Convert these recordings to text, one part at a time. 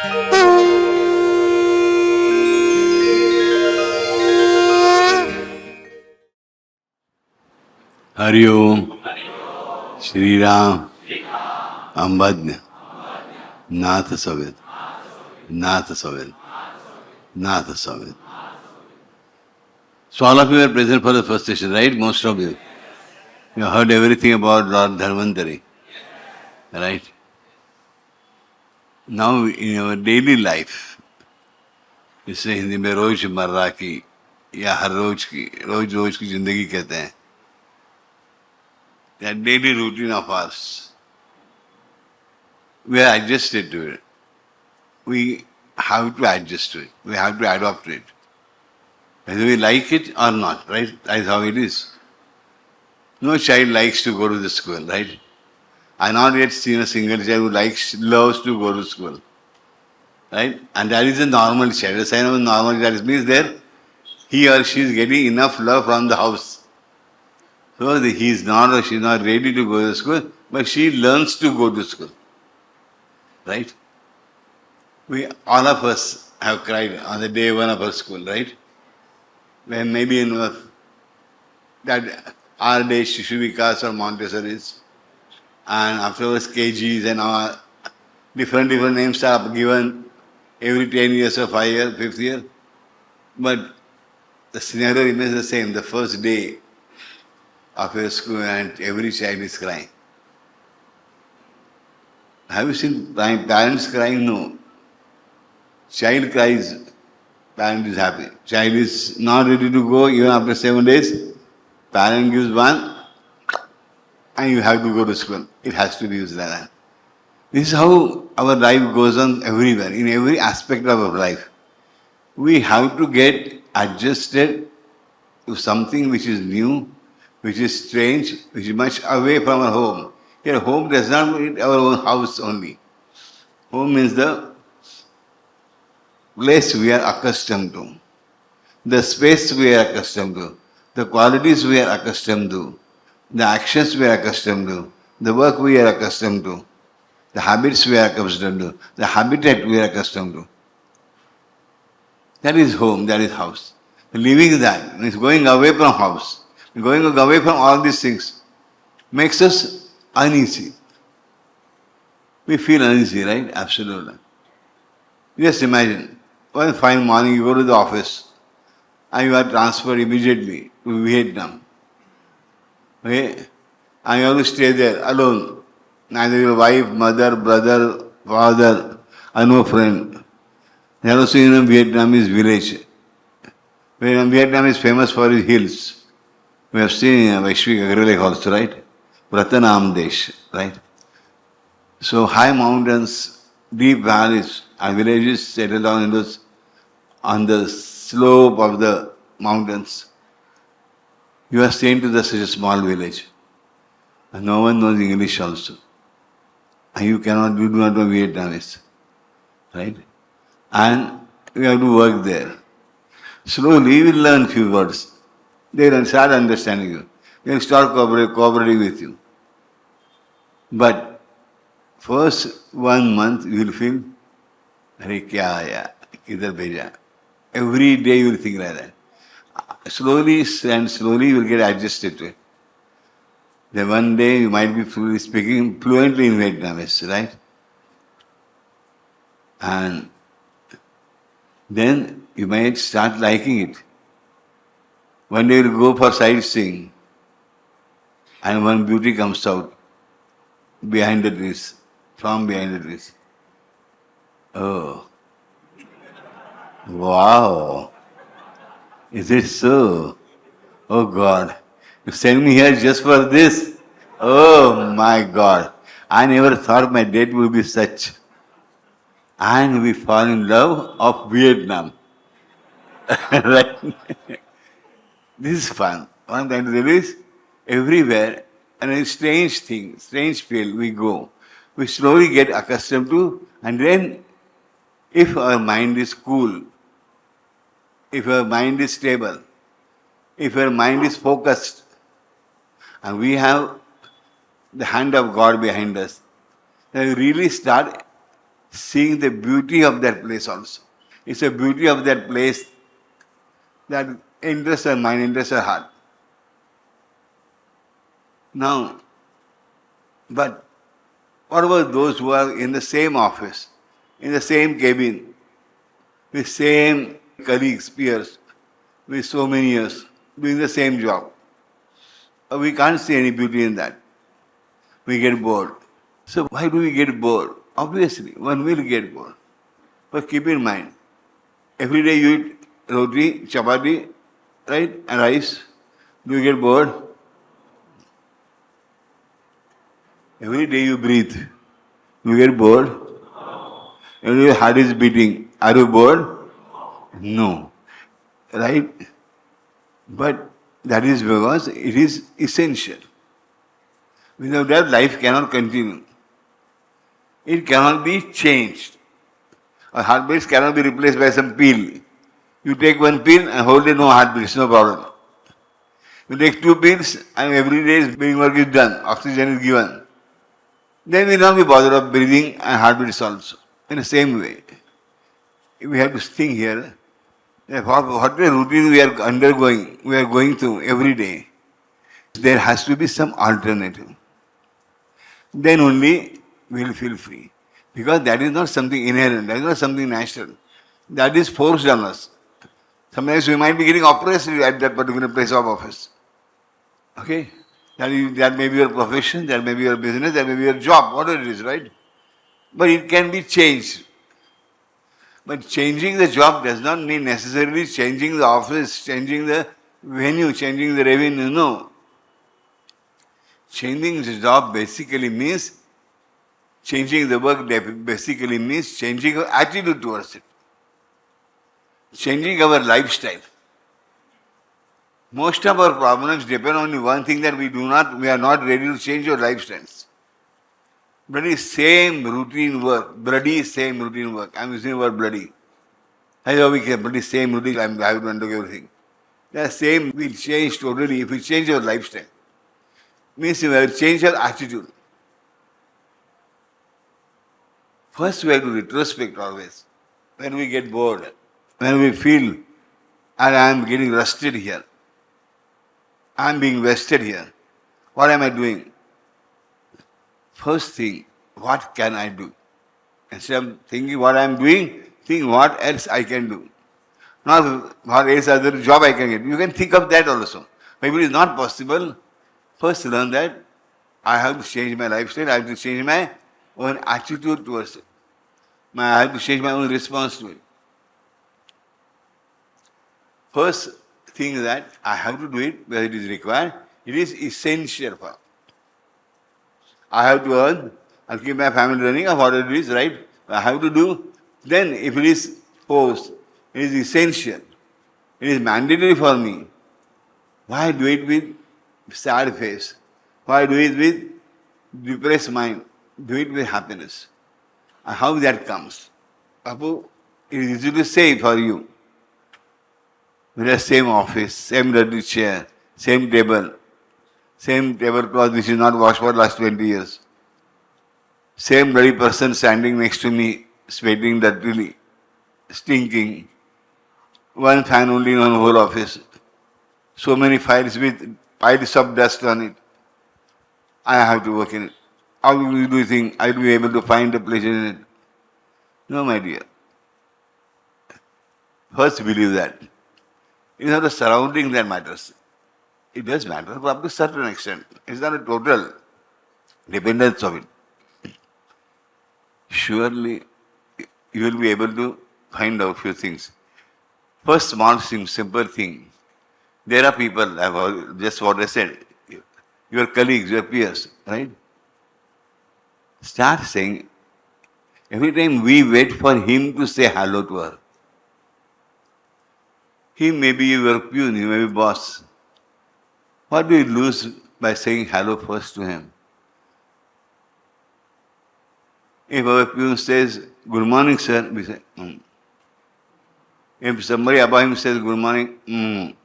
Hari Om, Shri Ram, Ambadnya, Nath Savid, Nath Savid, Nath Savid. So all of you are present for the first session, right? Most of you. You heard everything about Lord Dharmantari, right? Now in our daily life, जिसे हिंदी में रोजमर्रा की या हर रोज की जिंदगी कहते हैं, that daily routine of ours, we are adjusted to it. We have to adjust to it. We have to adopt to it. Whether we like it or not, right? That's how it is. No child likes to go to the school, right? I not yet seen a single child who loves to go to school. Right? And that is a normal child. A sign of a normal child means there he or she is getting enough love from the house. So he is not or she is not ready to go to school, but she learns to go to school. Right? All of us have cried on the day one of our school, right? When maybe in that our days Shishuvikas or Montessori's, and afterwards KGs and all different names are given every 10 years or 5 years, 5th year. But the scenario remains the same. The first day of your school and every child is crying. Have you seen parents crying? No. Child cries, parent is happy. Child is not ready to go even after 7 days. Parent gives one and you have to go to school. It has to be used like that. This is how our life goes on everywhere, in every aspect of our life. We have to get adjusted to something which is new, which is strange, which is much away from our home. Here, home does not mean our own house only. Home means the place we are accustomed to, the space we are accustomed to, the qualities we are accustomed to, the actions we are accustomed to, the work we are accustomed to, the habits we are accustomed to, the habitat we are accustomed to. That is home, that is house. Leaving that means going away from house, going away from all these things makes us uneasy. We feel uneasy, right? Absolutely. Just imagine, one fine morning you go to the office and you are transferred immediately to Vietnam. Okay? And you have to stay there alone. Neither your wife, mother, brother, father, and no friend. They are also in a Vietnamese village. Vietnam is famous for its hills. We have seen in Vaishvik Agrilek also, right? Pratanam Desh, right? So high mountains, deep valleys, and villages settled down on the slope of the mountains. You are staying to such a small village. And no one knows English also. And you do not know Vietnamese. Right? And you have to work there. Slowly you will learn few words. They will start understanding you. They will start cooperating with you. But first 1 month you will feel, Arey kya aaya? Kidhar bheja? Every day you will think like that. Slowly you will get adjusted to it. Then one day you might be speaking fluently in Vietnamese, right? And then you might start liking it. One day you will go for sightseeing and one beauty comes out behind the trees, from behind the trees. Oh, wow! Is it so? Oh God, you sent me here just for this? Oh my God, I never thought my date would be such. And we fall in love of Vietnam. Right? This is fun. What I'm trying to tell is, everywhere, and a strange thing, strange field we go. We slowly get accustomed to, and then if our mind is cool, if our mind is stable, if our mind is focused, and we have the hand of God behind us, then we really start seeing the beauty of that place also. It's a beauty of that place that interests our mind, interests our heart. Now, but what about those who are in the same office, in the same cabin, with same colleagues, peers, with so many years, doing the same job? We can't see any beauty in that. We get bored. So why do we get bored? Obviously, one will get bored. But keep in mind, every day you eat roti, chapati, right, and rice. Do you get bored? Every day you breathe. You get bored? And your heart is beating. Are you bored? No. Right? But that is because it is essential. Without that, life cannot continue. It cannot be changed. A heartbeat cannot be replaced by some pill. You take one pill and whole day no heartbeats, no problem. You take two pills and every day's breathing work is done, oxygen is given. Then we will not be bothered of breathing and heartbeats also. In the same way, we have to think here that whatever routine we are undergoing, we are going through every day, there has to be some alternative. Then only we will feel free. Because that is not something inherent, that is not something natural. That is forced on us. Sometimes we might be getting oppressed at that particular place of office. Okay? That may be your profession, that may be your business, that may be your job, whatever it is, right? But it can be changed. But changing the job does not mean necessarily changing the office, changing the venue, changing the revenue. No. Changing the job basically means changing the work basically means changing our attitude towards it. Changing our lifestyle. Most of our problems depend on one thing that we are not ready to change our lifestyles. Bloody same routine work, I'm using the word bloody. I know we can bloody same routine, I have to undergo everything. The same will change totally if we change our lifestyle. Means we have to change our attitude. First we have to retrospect always. When we get bored, when we feel, and I am getting rusted here, I am being wasted here, what am I doing? First thing, what can I do? Instead of thinking what I am doing, think what else I can do. Not what else other job I can get. You can think of that also. But if it is not possible, first learn that I have to change my lifestyle, I have to change my own attitude towards it. I have to change my own response to it. First thing that I have to do it where it is required, it is essential for. I have to earn, I'll keep my family running or whatever it is, right? I have to do. Then if it is forced, it is essential. It is mandatory for me. Why do it with sad face? Why do it with depressed mind? Do it with happiness. And how that comes? Bapu, it is easy to say for you. We have same office, same dirty chair, same tablecloth which is not washed for the last 20 years. Same bloody person standing next to me, sweating dirtily, stinking. One fan only in one whole office. So many files with piles of dust on it. I have to work in it. How do you think I will be able to find a pleasure in it? No, my dear. First believe that. It is not the surrounding that matters. It does matter, but up to a certain extent. It's not a total dependence of it. Surely you will be able to find out few things. First small thing, simple thing. There are people, just what I said, your colleagues, your peers, right? Start saying, every time we wait for him to say hello to her. He may be your peon, he may be boss. What do you lose by saying hello first to him? If our peon says, good morning, sir, we say, If somebody above him says, good morning,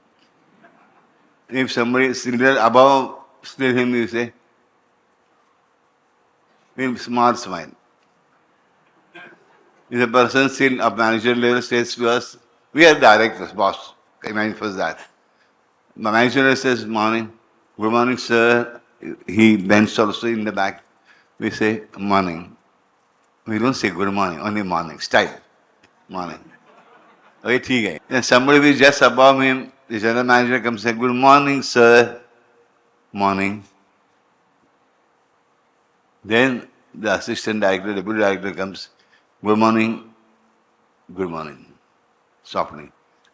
If somebody similar above still him, you say, with small smile. If a person still up manager level says to us, we are directors, boss. Imagine first that. The manager says, morning, good morning, sir. He bends also in the back. We say, morning. We don't say good morning, only morning. Style. Morning. Okay, ठीक है. Then somebody is just above him. The general manager comes and says, good morning, sir. Morning. Then the assistant director, deputy director comes, good morning, good morning, softly.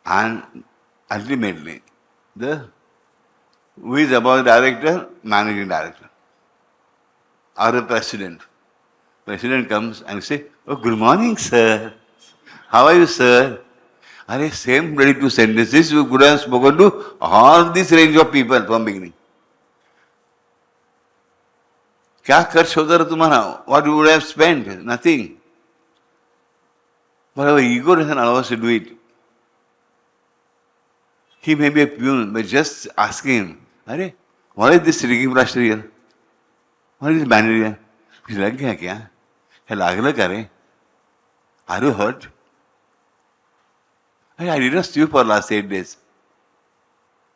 And ultimately, who is above the director? Managing director. Or the president. President comes and says, oh, good morning, sir. How are you, sir? Are same ready to sentences you could have spoken to all this range of people from beginning. क्या खर्च होता रहा तुम्हारा? What you would have spent? Nothing. But our ego doesn't allow us to do it. He may be a peon, but just asking him, अरे, what is this rigging plaster here? What is this banner here? लग गया क्या? है लागला करे? Are you hurt? I didn't sleep for last 8 days.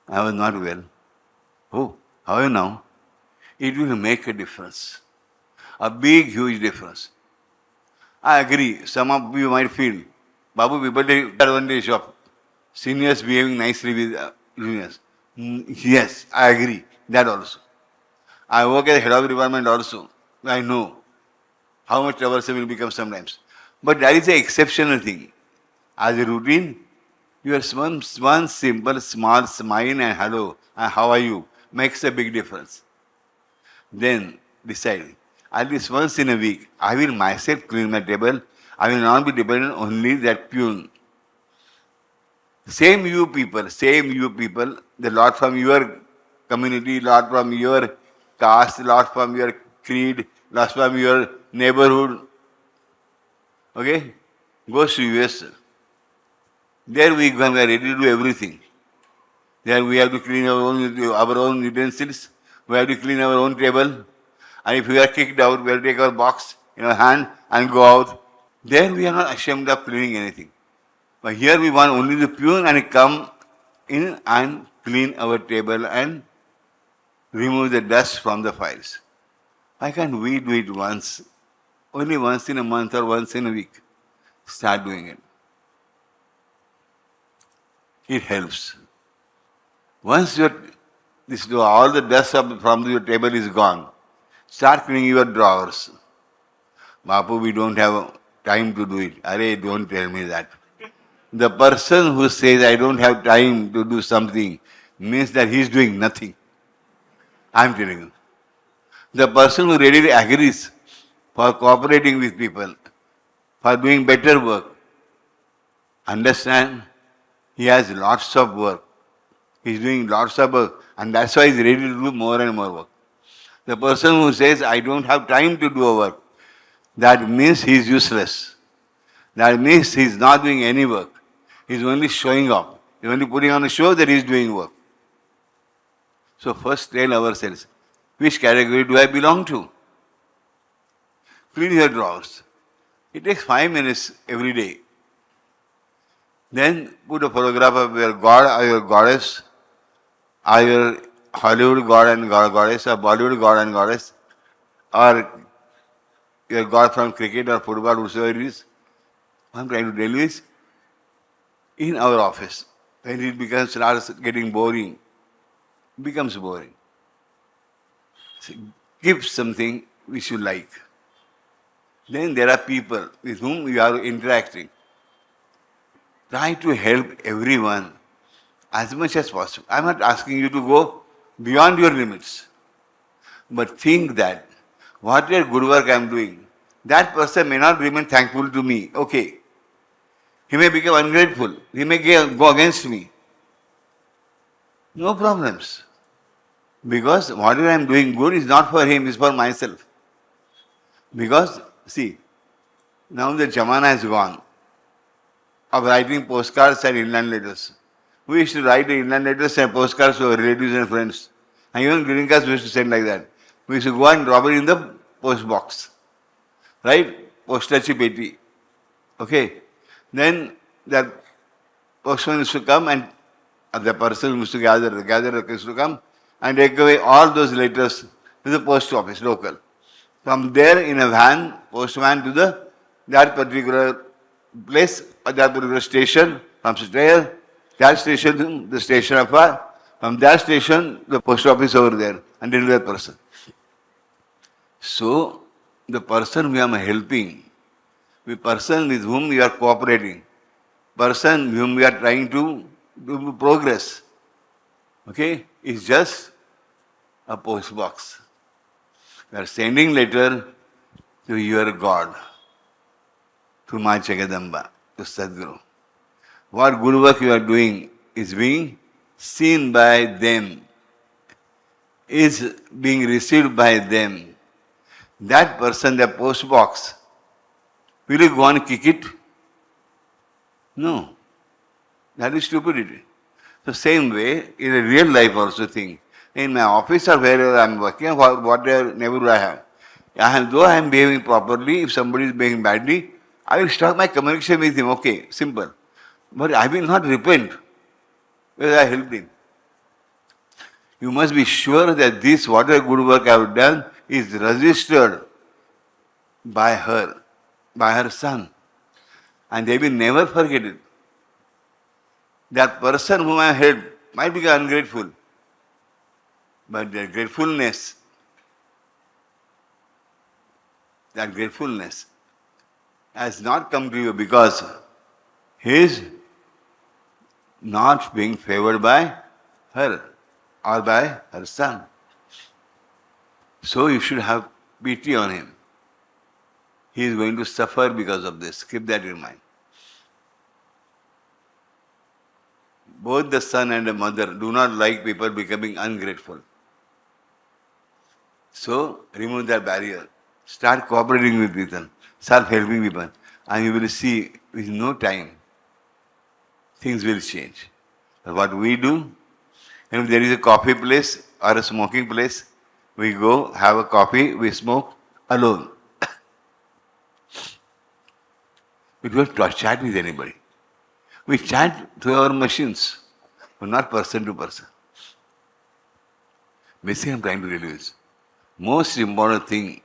I was not well. Oh, how are you now? It will make a difference. A big, huge difference. I agree. Some of you might feel, Babu, people take advantage of seniors behaving nicely with juniors. Yes, I agree. That also. I work as head of department also. I know how much troublesome will become sometimes. But that is an exceptional thing. As a routine, your one simple, small smile and hello, and how are you, makes a big difference. Then decide, at least once in a week, I will myself clean my table. I will not be dependent only that peon. Same you people, the lot from your community, lot from your caste, lot from your creed, lot from your neighborhood, okay, goes to US. There we are ready to do everything. There we have to clean our own utensils. We have to clean our own table. And if we are kicked out, we have to take our box in our hand and go out. There we are not ashamed of cleaning anything. But here we want only the peon and come in and clean our table and remove the dust from the files. Why can't we do it once? Only once in a month or once in a week. Start doing it. It helps. Once all the dust from your table is gone, start cleaning your drawers. Bapu, we don't have time to do it. Arey, don't tell me that. The person who says, I don't have time to do something, means that he is doing nothing. I am telling you. The person who readily agrees for cooperating with people, for doing better work, understand, he has lots of work. He is doing lots of work, and that's why he is ready to do more and more work. The person who says, I don't have time to do a work, that means he is useless. That means he is not doing any work. He is only showing off. He is only putting on a show that he is doing work. So first tell ourselves, which category do I belong to? Clean your drawers. It takes 5 minutes every day. Then put a photograph of your god or your goddess, or your Hollywood god and goddess, or Bollywood god and goddess, or your god from cricket or football, whosoever it is. What I'm trying to tell you is, in our office, when it starts getting boring, becomes boring. So give something which you like. Then there are people with whom you are interacting. Try to help everyone as much as possible. I'm not asking you to go beyond your limits. But think that whatever good work I'm doing, that person may not remain thankful to me. Okay. He may become ungrateful. He may go against me. No problems. Because whatever I'm doing good is not for him, it's for myself. Because, see, now the Jamana has gone of writing postcards and inland letters. We used to write the inland letters and postcards to our relatives and friends. And even greeting cards we used to send like that. We used to go and drop it in the post box. Right? Postachi peti. Okay. Then that postman used to come and the person used to gather used to come and take away all those letters to the post office local. From there in a van, postman to that particular place or that particular station, from there, that station to the station afar, from that station, the post office over there, and then that person. So, the person we are helping, the person with whom we are cooperating, person whom we are trying to do progress, okay, is just a post box. We are sending letter to your God, to my Jagadamba, to Sadguru. What good work you are doing is being seen by them, is being received by them. That person, the post box, will you go and kick it? No. That is stupidity. So same way, in a real life also think. In my office or wherever I am working, whatever neighborhood I have, though I am behaving properly, if somebody is behaving badly, I will start my communication with him. Okay, simple. But I will not repent whether I helped him. You must be sure that this whatever good work I have done is registered by her son. And they will never forget it. That person whom I helped might be ungrateful. But that gratefulness has not come to you because he is not being favored by her or by her son. So you should have pity on him. He is going to suffer because of this. Keep that in mind. Both the son and the mother do not like people becoming ungrateful. So remove that barrier. Start cooperating with people. Start helping people. And you will see with no time things will change. But what we do, if there is a coffee place or a smoking place, we go have a coffee, we smoke alone. We don't chat with anybody. We chat through our machines, but not person to person. Basically, I'm trying to tell you is, most important thing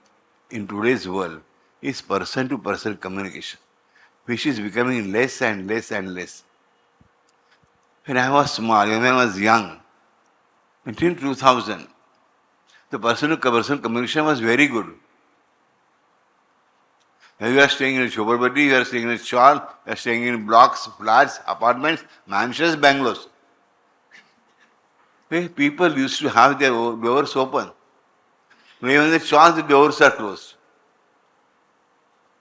in today's world is person to person communication, which is becoming less and less and less. When I was small, when I was young, until 2000, the person to person communication was very good. When you are staying in a choparbati, you are staying in a chawl, you are staying in blocks, flats, apartments, mansions, bungalows. Where people used to have their doors open. Even in the chawls, the doors are closed.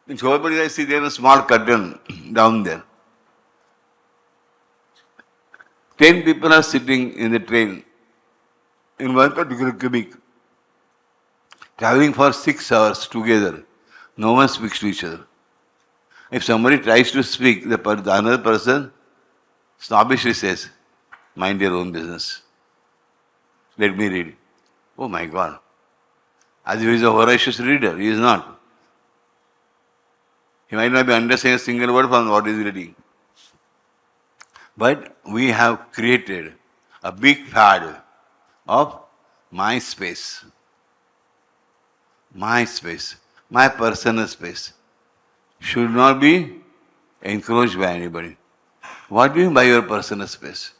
In choparbati, I see there is a small curtain down there. 10 people are sitting in the train in one particular cubic, traveling for 6 hours together. No one speaks to each other. If somebody tries to speak, the another person snobbishly says, mind your own business. Let me read. Oh my God. As if he is a voracious reader, he is not. He might not be understanding a single word from what he is reading. But we have created a big fad of my space. My space. My personal space should not be encroached by anybody. What do you mean by your personal space?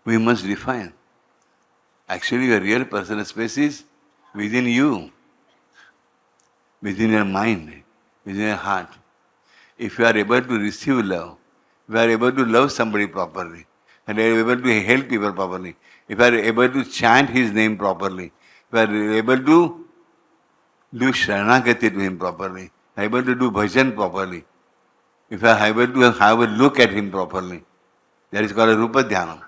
We must define. Actually, your real personal space is within you, within your mind, within your heart. If you are able to receive love, if you are able to love somebody properly, and you are able to help people properly, if you are able to chant his name properly, if you are able to do Sharanagati to him properly, able to do bhajan properly, if you are able to have a look at him properly, that is called a Rupa Dhyanam.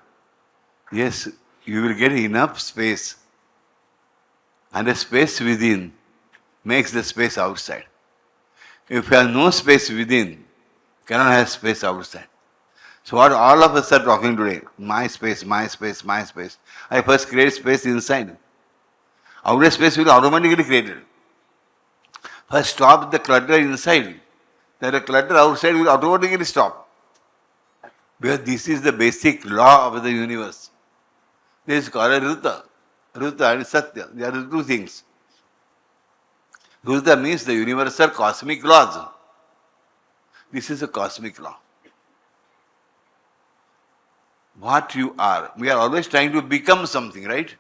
Yes, you will get enough space. And the space within makes the space outside. If you have no space within, you cannot have space outside. So what all of us are talking today, my space, my space, my space. I first create space inside. Outer space will automatically create it. First stop the clutter inside. That clutter outside will automatically stop. Because this is the basic law of the universe. This is called Ruta. Ruta and Satya. They are the two things. Ruta means the universal cosmic laws. This is a cosmic law. What you are. We are always trying to become something, right?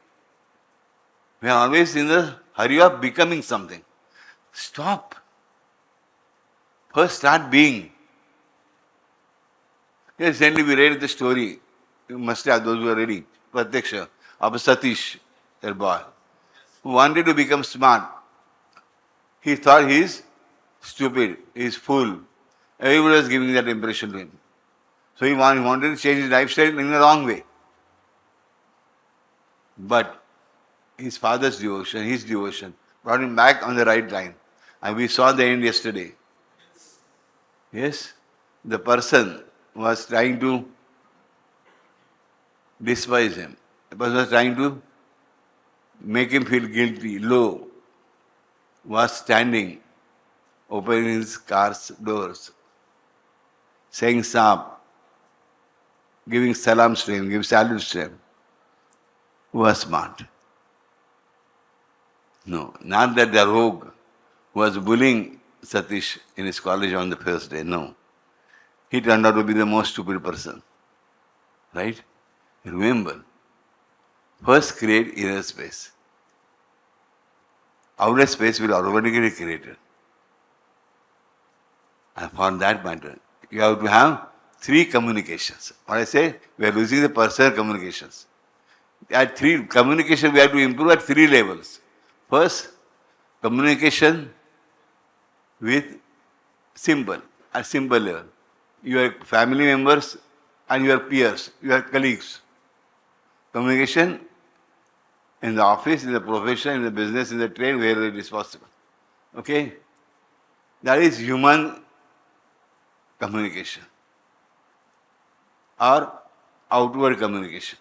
We are always in the hurry of becoming something. Stop. First start being. Recently we read the story, you must have those who are reading, Pratyaksha, of Satish, their boy, who wanted to become smart. He thought he is stupid, he is fool. Everybody was giving that impression to him. So he wanted to change his lifestyle in the wrong way. But his father's devotion, his devotion, brought him back on the right line. And we saw the end yesterday. Yes, the person was trying to despise him. The person was trying to make him feel guilty, low, was standing, opening his car's doors, saying Saab, giving salams to him, giving salutes to him. Who was smart? No, not that the rogue who was bullying Satish in his college on the first day. No. He turned out to be the most stupid person. Right? Remember, first create inner space. Outer space will automatically be created. And for that matter, you have to have 3 communications. What I say, we are losing the personal communications. At 3 communication, we have to improve at 3 levels. First, communication with at simple level. Your family members and your peers, your colleagues. Communication in the office, in the profession, in the business, in the trade, wherever it is possible. Okay? That is human communication or outward communication.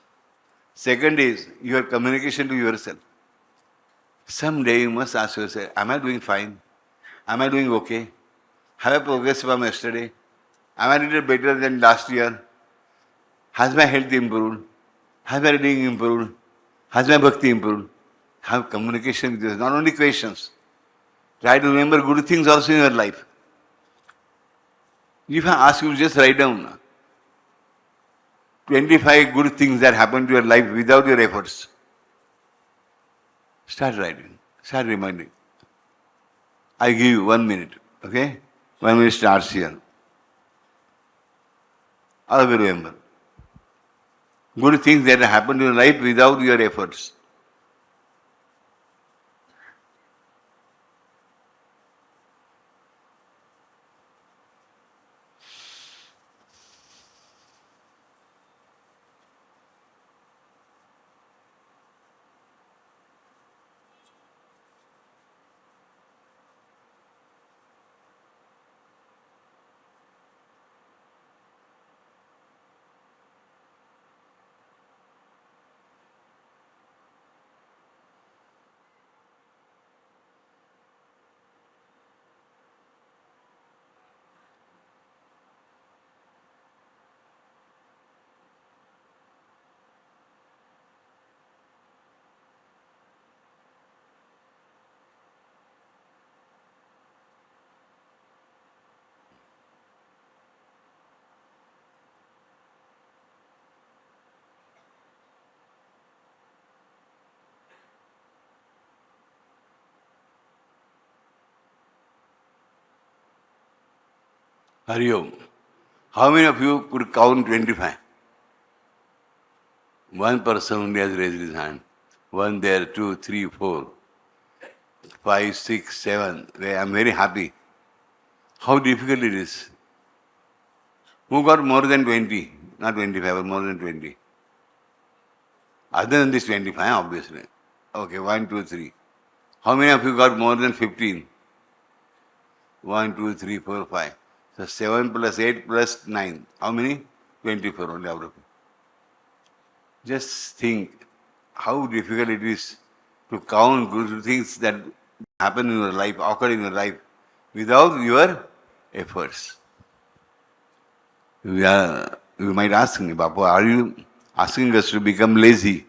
Second is your communication to yourself. Someday you must ask yourself, am I doing fine? Am I doing okay? Have I progressed from yesterday? Am I a little better than last year? Has my health improved? Has my reading improved? Has my bhakti improved? Have communication with yourself, not only questions. Try to remember good things also in your life. If I ask you, just write down 25 good things that happened to your life without your efforts. Start writing. Start reminding. I give you 1 minute. Okay? 1 minute starts here. All of you remember. Good things that happened to your life without your efforts. Hari Om. How many of you could count 25? One person only has raised his hand. 1 there, 2, 3, 4, 5, 6, 7. I am very happy. How difficult it is. Who got more than 20? Not 25, but more than 20. Other than this 25, obviously. Okay, 1, 2, 3. How many of you got more than 15? 1, 2, 3, 4, 5. So 7 plus 8 plus 9. How many? 24 only out of it. Just think how difficult it is to count good things that happen in your life, occur in your life, without your efforts. You might ask me, Bapu, are you asking us to become lazy?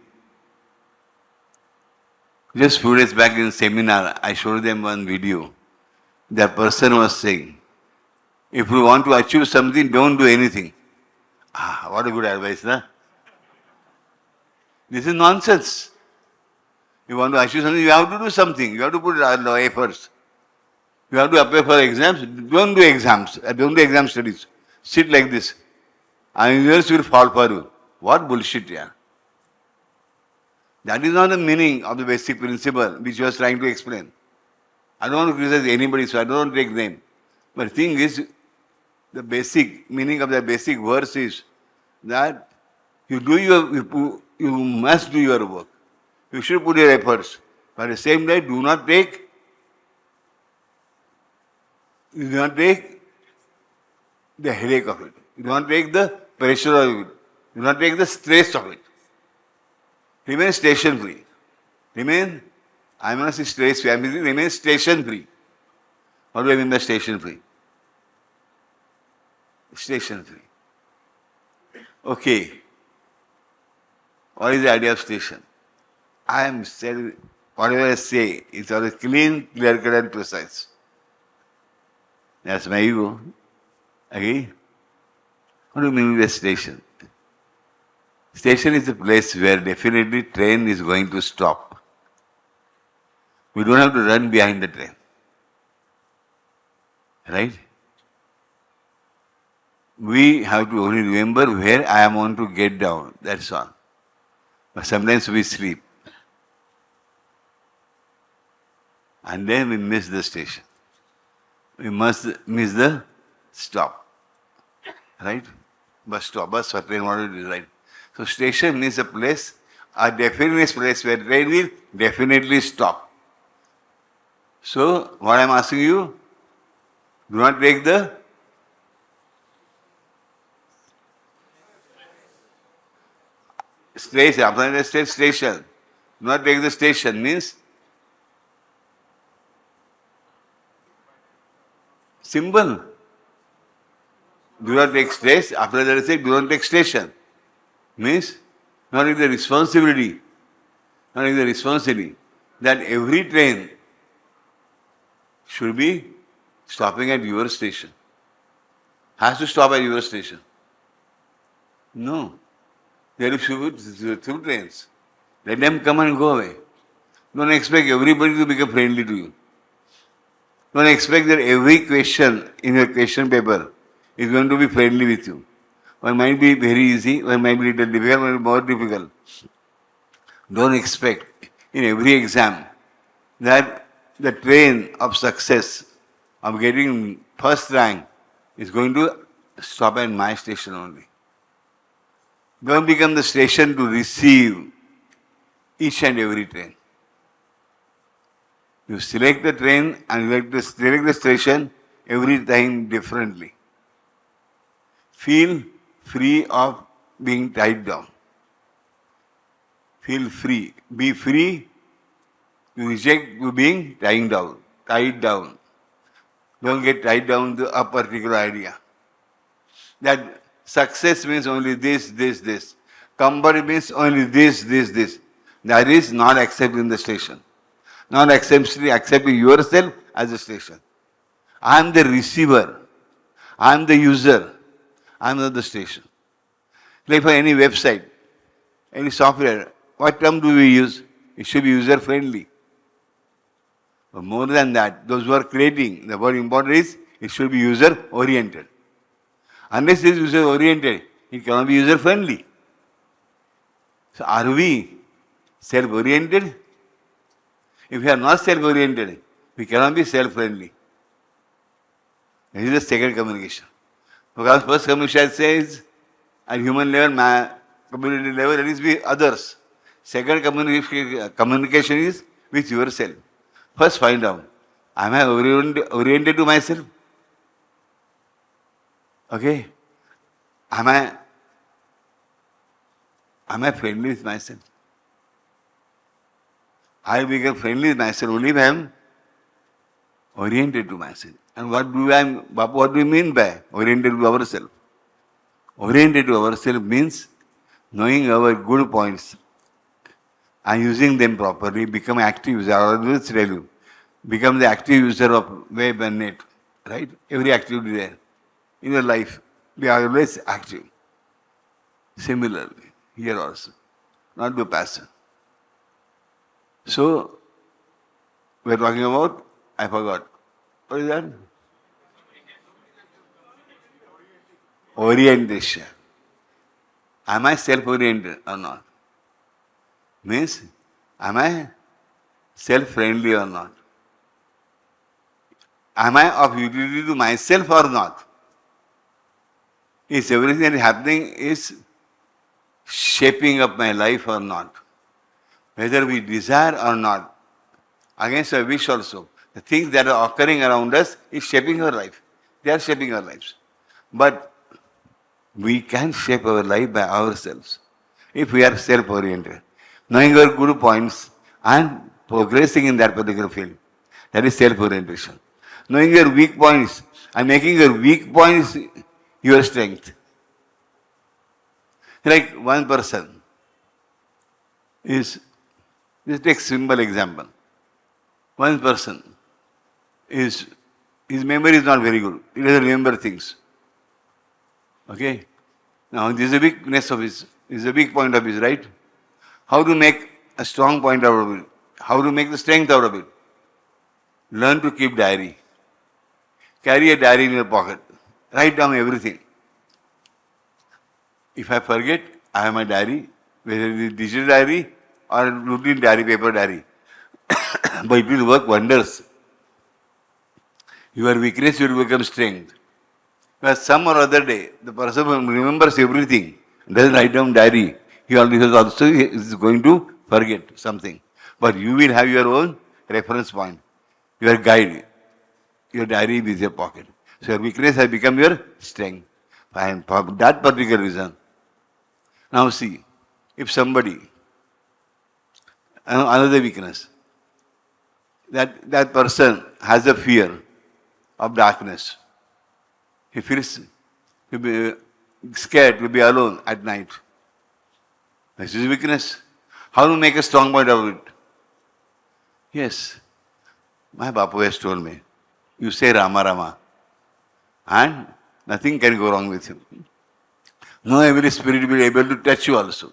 Just few days back in seminar, I showed them one video. That person was saying, if you want to achieve something, don't do anything. Ah, what a good advice, huh? This is nonsense. You want to achieve something, you have to do something. You have to put efforts. You have to apply for exams. Don't do exams. Don't do exam studies. Sit like this. And universe will fall for you. What bullshit, yeah. That is not the meaning of the basic principle which I was trying to explain. I don't want to criticize anybody, so I don't take name. But the thing is, the basic meaning of the basic verse is that you must do your work. You should put your efforts. But at the same time, do not take the headache of it. You do not take the pressure of it. Do not take the stress of it. Remain station free. I am not saying stress free, remain station free. What do I mean by station free? Station free. Okay. What is the idea of station? I am saying, whatever I say, it's always clean, clear cut, and precise. That's my ego. Okay? What do you mean by station? Station is a place where definitely train is going to stop. We don't have to run behind the train. Right? We have to only remember where I am on to get down. That's all. But sometimes we sleep. And then we miss the station. We must miss the stop. Right? Bus stop, bus or train, whatever it is, right? So station means a place, a definite place where train will definitely stop. So what I am asking you, do not take the station. After I said station, do not take the station means simple. Do not take station. After that I said, do not take station. Means not take the responsibility. Not take the responsibility that every train should be stopping at your station. Has to stop at your station. No. There are few trains. Let them come and go away. Don't expect everybody to become friendly to you. Don't expect that every question in your question paper is going to be friendly with you. One might be very easy, one might be a little difficult, one might be more difficult. Don't expect in every exam that the train of success, of getting first rank, is going to stop at my station only. Don't become the station to receive each and every train. You select the train and you select the station every time differently. Feel free of being tied down. Feel free. Be free. You reject being tied down. Don't get tied down to a particular idea. That success means only this. Comfort means only this. That is not accepting the station. Not accepting yourself as a station. I am the receiver. I am the user. I am not the station. Like for any website, any software, what term do we use? It should be user-friendly. But more than that, those who are creating, the word important is, it should be user-oriented. Unless it is user-oriented, it cannot be user-friendly. So are we self-oriented? If we are not self-oriented, we cannot be self-friendly. This is the second communication. Because first communication says, at human level, community level, that is with others. Second communication is with yourself. First find out, am I oriented to myself? Okay? Am I friendly with myself? I become friendly with myself only Oriented to myself. And what do you mean by oriented to ourselves? Oriented to ourselves means knowing our good points and using them properly, become active user. I always tell you, become the active user of web and net. Right? Every activity there. In your life, be always active. Similarly, here also. Not be passive. So, we are talking about, I forgot. What is that? Orientation. Am I self-oriented or not? Means, am I self-friendly or not? Am I of utility to myself or not? Is everything that is happening is shaping up my life or not? Whether we desire or not, against our wish also, the things that are occurring around us is shaping our life. They are shaping our lives. But we can shape our life by ourselves if we are self-oriented. Knowing our good points and progressing in that particular field. That is self-orientation. Knowing your weak points and making your weak points your strength. Like one person is, just take simple example. One person is, his memory is not very good. He doesn't remember things. Okay? Now this is a weakness of his, this is a weak point of his, right? How to make a strong point out of it? How to make the strength out of it? Learn to keep diary. Carry a diary in your pocket. Write down everything. If I forget, I have my diary, whether it is digital diary or routine diary, paper diary. But it will work wonders. Your weakness will become strength. But some or other day, the person who remembers everything, doesn't write down diary, he also is going to forget something. But you will have your own reference point, your guide. Your diary is your pocket. So your weakness has become your strength. And for that particular reason. Now see, if somebody, another weakness, that person has a fear of darkness. He feels to be scared to be alone at night. This is weakness. How to make a strong point of it? Yes, my Bapu has told me, you say Rama Rama and nothing can go wrong with you. No evil spirit will be able to touch you also.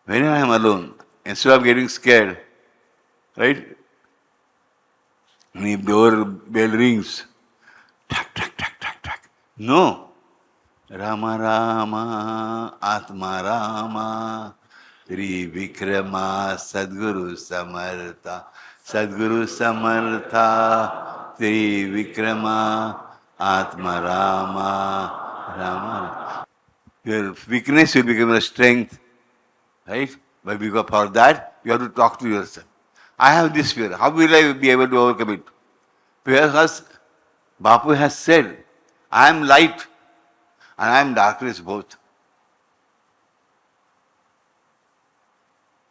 When I am alone, instead of getting scared, right? The door bell rings. Tak, tak, tak, tak, tak. No. Rama Rama, Atma Rama, Trivikrama, Sadguru Samartha, Sadguru Samartha, Trivikrama, Atma Rama, Rama. Your weakness will become a strength, right? But because for that, you have to talk to yourself. I have this fear. How will I be able to overcome it? Because Bapu has said, I am light and I am darkness both.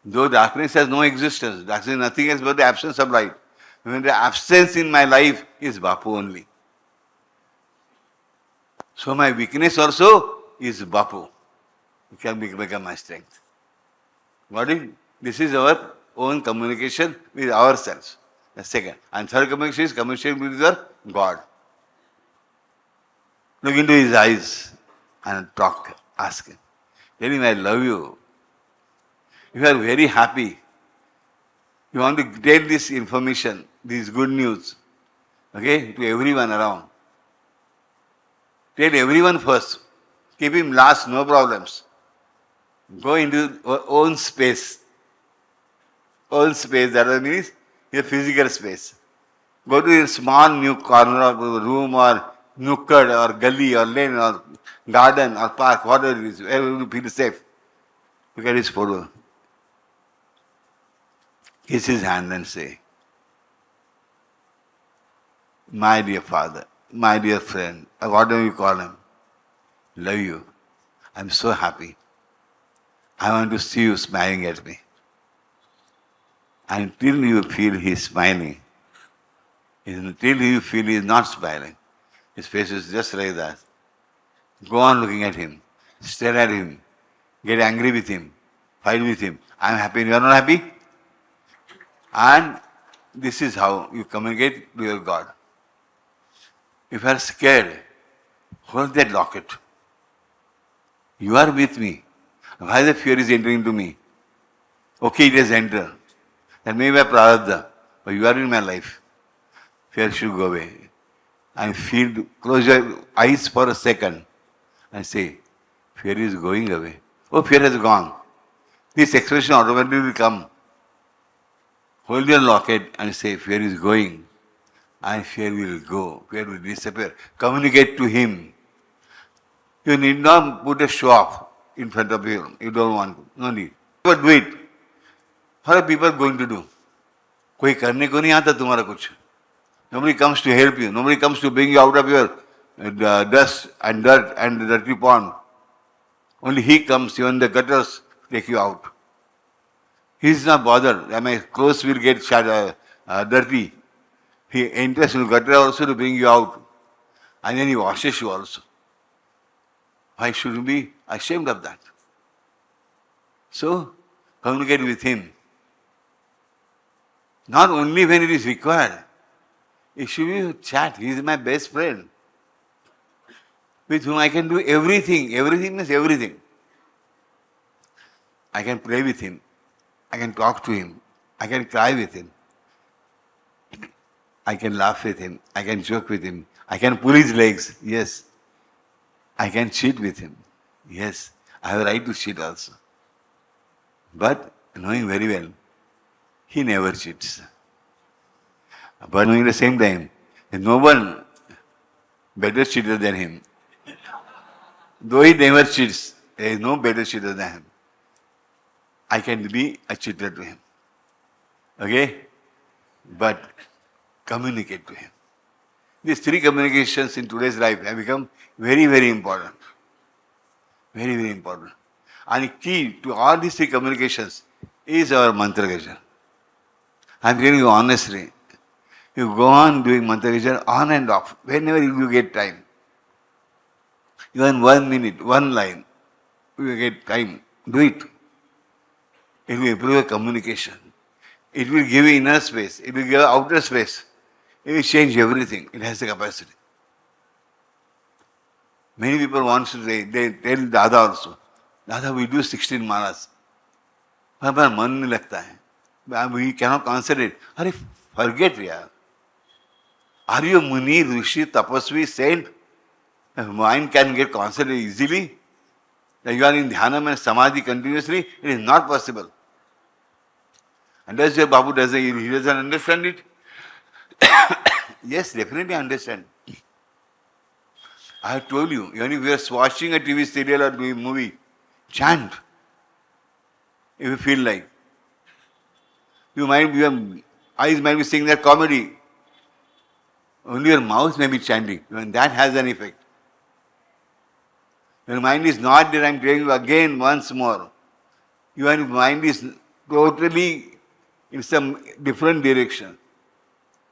Though darkness has no existence, darkness is nothing else but the absence of light. When the absence in my life is Bapu only. So my weakness also is Bapu. It can become my strength. Got it? This is our own communication with ourselves. The second. And third communication is communication with your God. Look into his eyes and talk, ask him. Tell him, I love you. If you are very happy, you want to tell this information, this good news, okay, to everyone around. Tell everyone first. Keep him last, no problems. Go into your own space. Own space, that means your physical space. Go to a small new corner of the room or nukkad or gully or lane or garden or park, whatever it is, wherever you feel safe. Look at his photo. Kiss his hand and say, my dear father, my dear friend, or whatever you call him, love you. I'm so happy. I want to see you smiling at me. Until you feel he is smiling, Until you feel he is not smiling. His face is just like that. Go on looking at him. Stare at him. Get angry with him. Fight with him. I am happy and you are not happy. And this is how you communicate to your God. If you are scared, hold that locket. You are with me. Why the fear is entering into me? Okay, it has entered. That may be a prarabdha, but you are in my life. Fear should go away. And feel, close your eyes for a second and say, fear is going away. Oh, fear has gone. This expression automatically will come. Hold your locket and say, fear is going. And fear will go. Fear will disappear. Communicate to him. You need not put a show off in front of you. You don't want to. No need. But do it. What are people going to do? कोई करने को नहीं आता तुम्हारा कुछ. Nobody comes to help you. Nobody comes to bring you out of your dust and dirt and the dirty pond. Only he comes, even the gutters take you out. He is not bothered. My clothes will get dirty. He enters in the gutter also to bring you out. And then he washes you also. Why should you be ashamed of that? So, communicate with him. Not only when it is required. It should be a chat. He is my best friend. With whom I can do everything. Everything means everything. I can play with him. I can talk to him. I can cry with him. I can laugh with him. I can joke with him. I can pull his legs. Yes. I can cheat with him. Yes. I have a right to cheat also. But knowing very well, he never cheats. But knowing at the same time, there's no one better cheater than him. Though he never cheats, there is no better cheater than him. I can be a cheater to him. Okay? But communicate to him. These three communications in today's life have become very, very important. Very, very important. And the key to all these three communications is our mantra vision. I am telling you honestly. You go on doing mantra vision on and off, whenever you get time. Even 1 minute, one line, you get time, do it. It will improve your communication. It will give you inner space. It will give you outer space. It will change everything. It has the capacity. Many people want to say, they tell Dada also, Dada, we do 16 malas. हमारा मन नहीं लगता है. We cannot concentrate. अरे forget यार. Are you a Muni, Rishi, Tapasvi, Saint? Mind can get concentrated easily. That you are in Dhyanam and Samadhi continuously. It is not possible. And does your Babu he doesn't understand it? Yes, definitely understand. I have told you, even if you are watching a TV serial or movie, chant. If you feel like. Your eyes might be seeing that comedy. Only your mouth may be chanting. Even that has an effect. Your mind is not there, I am telling you again once more. Your mind is totally in some different direction.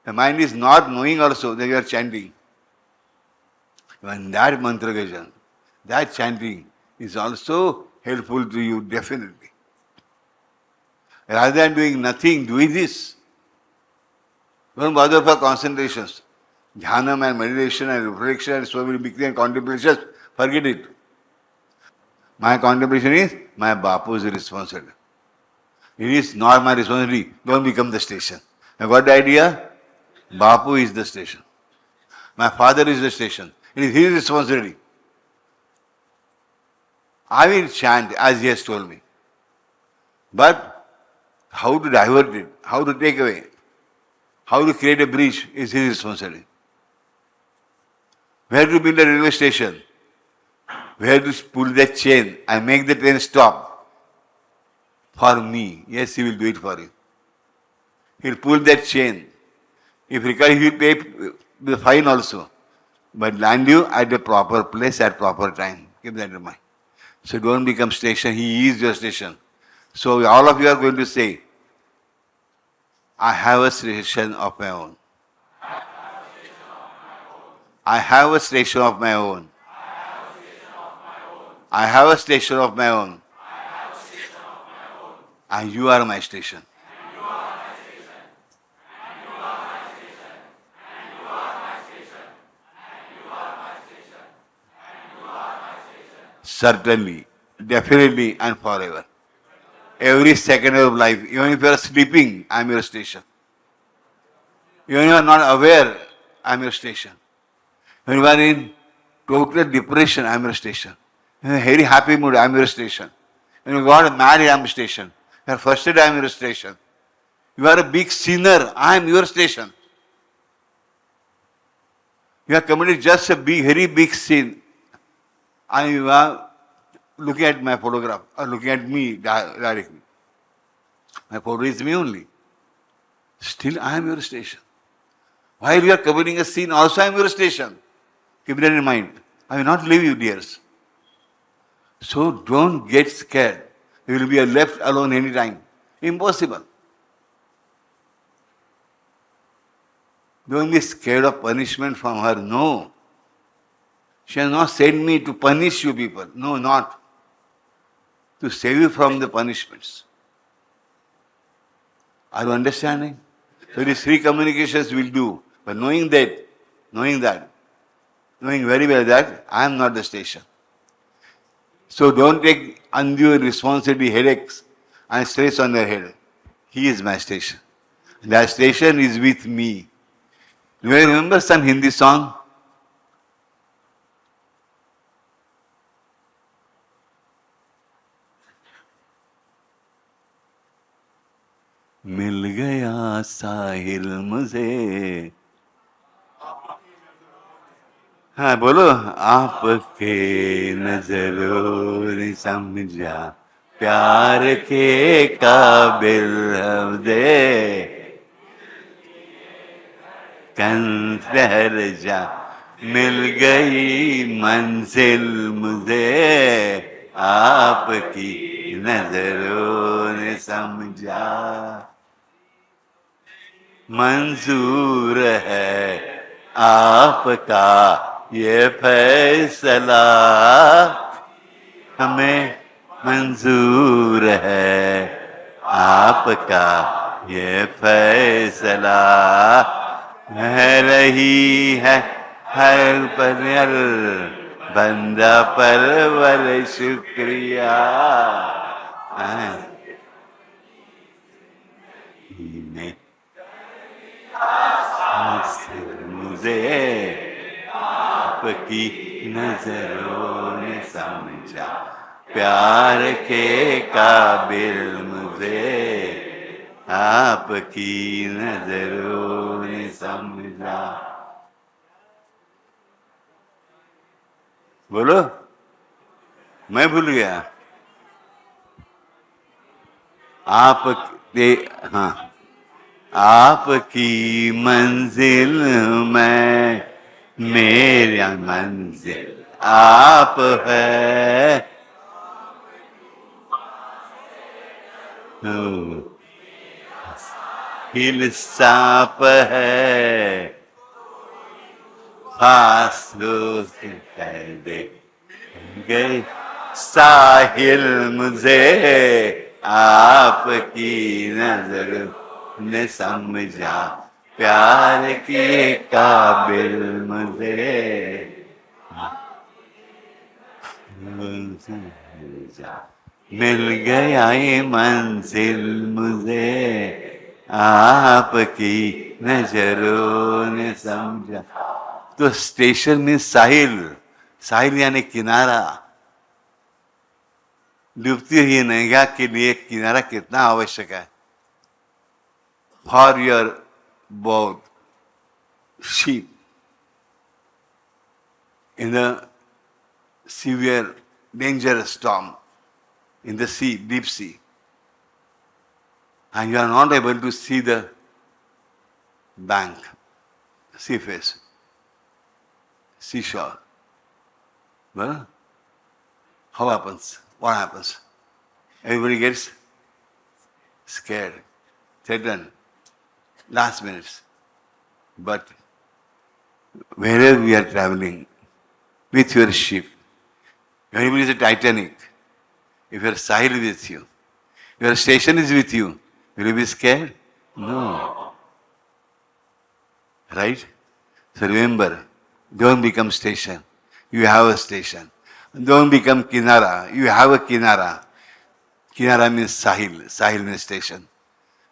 The mind is not knowing also that you are chanting. Even that mantra vision, that chanting is also helpful to you definitely. Rather than doing nothing, doing this. Don't bother for concentrations. Dhyanam and meditation and reflection and so many big things and contemplations, forget it. My contemplation is my Bapu's responsibility. It is not my responsibility. Don't become the station. I got the idea? Bapu is the station. My father is the station. It is his responsibility. I will chant as he has told me. But how to divert it, how to take away, how to create a breach is his responsibility. Where to build a railway station, where to pull that chain and make the train stop for me. Yes, he will do it for you. He will pull that chain. If required, he will pay the fine also. But land you at the proper place at proper time. Keep that in mind. So don't become station. He is your station. So all of you are going to say, I have a station of my own. I have a station of my own. I have a station of my own. And you are my station. Certainly, definitely, and forever. Every second of life, even if you are sleeping, I am your station. Even if you are not aware, I am your station. When you are in total depression, I am your station. In a very happy mood, I am your station. When you got married, I am your station. You are frustrated, I am your station. You are a big sinner, I am your station. You have committed just a big, very big sin, and you are looking at my photograph or looking at me directly. My photo is me only. Still, I am your station. While you are committing a sin, also I am your station. Keep that in mind. I will not leave you, dears. So don't get scared. You will be left alone anytime. Impossible. Don't be scared of punishment from her. No. She has not sent me to punish you people. No, not. To save you from the punishments. Are you understanding? So these three communications will do. But knowing very well that I am not the station. So don't take undue responsibility, headaches and stress on your head. He is my station. That station is with me. Do you remember some Hindi song? मिल गया साहिल मुझे. हाँ बोलो. आपके नजरों ने समझा प्यार के काबिल हम दे कंसर जा मिल गई मंजिल मुझे आपकी नजरों ने समझा मंजूर है आपका ये फैसला हमें मंजूर है आपका ये फैसला है रही है हर पल बंदा परवर शुक्रिया मुझे आपकी नजरों ने समझा प्यार के काबिल मुझे आपकी नजरों ने समझा. बोलो. मैं भूल गया. आप हाँ आपकी मंजिल में मेरा मंजिल आप है. हिल सांप है फासलों से कह दे गए साहिल मुझे आपकी नजर ने समझा प्यार के काबिल मुझे मिल गया ये मंजिल मुझे आपकी नजरों ने समझा. तो स्टेशन में साहिल. साहिल यानी किनारा. डूबती हुई नैया के लिए किनारा कितना आवश्यक है. For your boat ship in the severe dangerous storm in the sea, deep sea, and you are not able to see the bank, sea face, seashore. Well, how happens? What happens? Everybody gets scared, threatened, last minutes. But wherever we are traveling with your ship, when it is a Titanic, if your Sahil is with you, your station is with you, will you be scared? No. Right? So remember, don't become station. You have a station. Don't become kinara. You have a kinara. Kinara means Sahil. Sahil means station.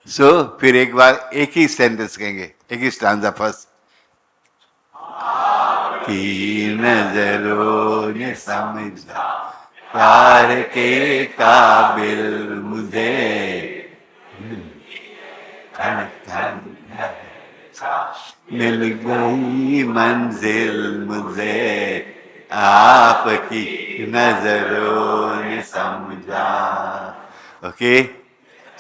So फिर एक बार एक ही sentence कहेंगे, एक ही stanza first. की नजरों ने समझा प्यार के काबिल मुझे, मिल गई मंजिल मुझे, आपकी नजरों ने समझा. ओके,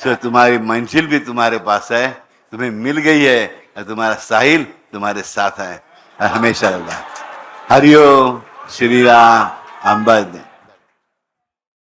सो तुम्हारी मंजिल भी तुम्हारे पास है, तुम्हें मिल गई है, और तुम्हारा साहिल तुम्हारे साथ है हमेशा. हरिओम, श्री राम, अम्बद.